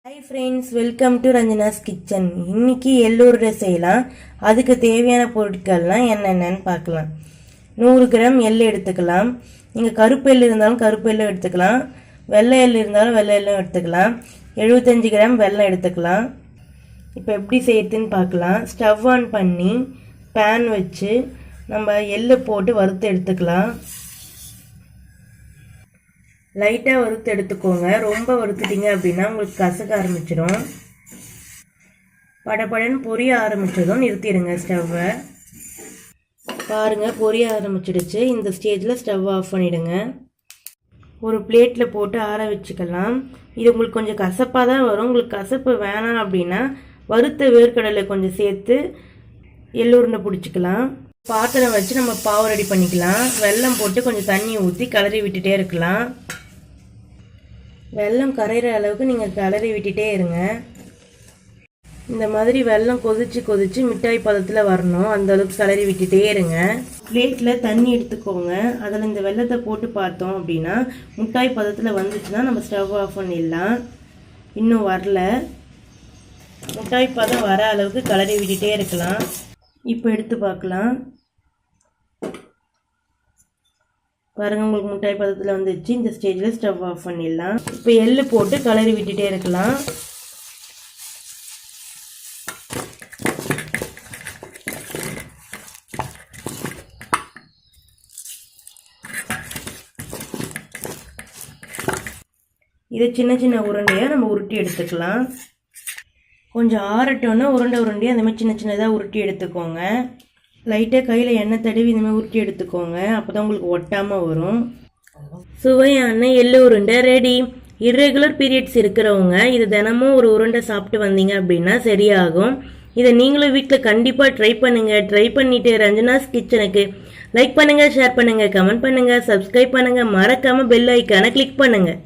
Hi friends, welcome to Ranjana's kitchen. இன்னைக்கு எள்ளூருடை செய்யலாம். அதுக்கு தேவையான பொருட்கள்லாம் என்னென்னு பார்க்கலாம். 100 கிராம் எள் எடுத்துக்கலாம். நீங்கள் கருப்பு எள் இருந்தாலும் கருப்பு எள்ளும் எடுத்துக்கலாம், வெள்ளை எள் இருந்தாலும் வெள்ளை எள்ளும் எடுத்துக்கலாம். 75 கிராம் வெல்லம் எடுத்துக்கலாம். இப்போ எப்படி செய்யறதுன்னு பார்க்கலாம். ஸ்டவ் ஆன் பண்ணி பேன் வச்சு நம்ம எள்ளு போட்டு வறுத்து எடுத்துக்கலாம். லைட்டாக வறுத்து எடுத்துக்கோங்க. ரொம்ப வறுத்துட்டிங்க அப்படின்னா உங்களுக்கு கசக்க ஆரம்பிச்சிடும். படப்படன்னு பொரிய ஆரம்பிச்சதும் நிறுத்திடுங்க ஸ்டவ்வை. பாருங்கள், பொரிய ஆரம்பிச்சிடுச்சு. இந்த ஸ்டேஜில் ஸ்டவ் ஆஃப் பண்ணிவிடுங்க. ஒரு பிளேட்டில் போட்டு ஆற வச்சுக்கலாம். இது உங்களுக்கு கொஞ்சம் கசப்பாக தான் வரும். உங்களுக்கு கசப்பு வேணாம் அப்படின்னா வறுத்த வேர்க்கடலை கொஞ்சம் சேர்த்து எள்ளுருண்டை பிடிச்சிக்கலாம். பாத்திரம் வச்சு நம்ம பாவு ரெடி பண்ணிக்கலாம். வெல்லம் போட்டு கொஞ்சம் தண்ணி ஊற்றி கிளறி விட்டுட்டே இருக்கலாம். வெல்லம் கரைகிற அளவுக்கு நீங்கள் கிளறி விட்டுட்டே இருங்க. இந்த மாதிரி வெல்லம் கொதிச்சு மிட்டாய் பதத்தில் வரணும். அந்த அளவுக்கு கிளறி விட்டுட்டே இருங்க. பிளேட்டில் தண்ணி எடுத்துக்கோங்க. அதில் இந்த வெல்லத்தை போட்டு பார்த்தோம் அப்படின்னா மிட்டாய் பதத்தில் வந்துச்சுன்னா நம்ம ஸ்டவ் ஆஃப் பண்ணிடலாம். இன்னும் வரல. மிட்டாய் பதம் வர அளவுக்கு கிளறி விட்டுட்டே இருக்கலாம். இப்போ எடுத்து பார்க்கலாம். பாருங்கள், உங்களுக்கு மிட்டாய் பதத்தில் வந்துச்சு. இந்த ஸ்டேஜில் ஸ்டவ் ஆஃப் பண்ணிடலாம். இப்போ எள்ளு போட்டு கிளறி விட்டுட்டே இருக்கலாம். இதை சின்ன சின்ன உருண்டையாக நம்ம உருட்டி எடுத்துக்கலாம். கொஞ்சம் ஆறட்டோன்னா உருண்டையாக அந்த மாதிரி சின்ன சின்னதாக உருட்டி எடுத்துக்கோங்க. லைட்டாக கையில் எண்ணெய் தடவி இந்த மாதிரி உருட்டி எடுத்துக்கோங்க. அப்போ தான் உங்களுக்கு ஒட்டாமல் வரும். சுவையான எள்ளு உருண்டை ரெடி. இர்ரெகுலர் பீரியட்ஸ் இருக்கிறவங்க இது தினமும் ஒரு உருண்டை சாப்பிட்டு வந்தீங்க அப்படின்னா சரியாகும். இதை நீங்களும் வீட்டில் கண்டிப்பாக ட்ரை பண்ணுங்கள். ட்ரை பண்ணிவிட்டு ரஞ்சனாஸ் கிச்சனுக்கு லைக் பண்ணுங்கள், ஷேர் பண்ணுங்கள், கமெண்ட் பண்ணுங்கள், சப்ஸ்கிரைப் பண்ணுங்கள். மறக்காமல் பெல் ஐக்கானை கிளிக் பண்ணுங்கள்.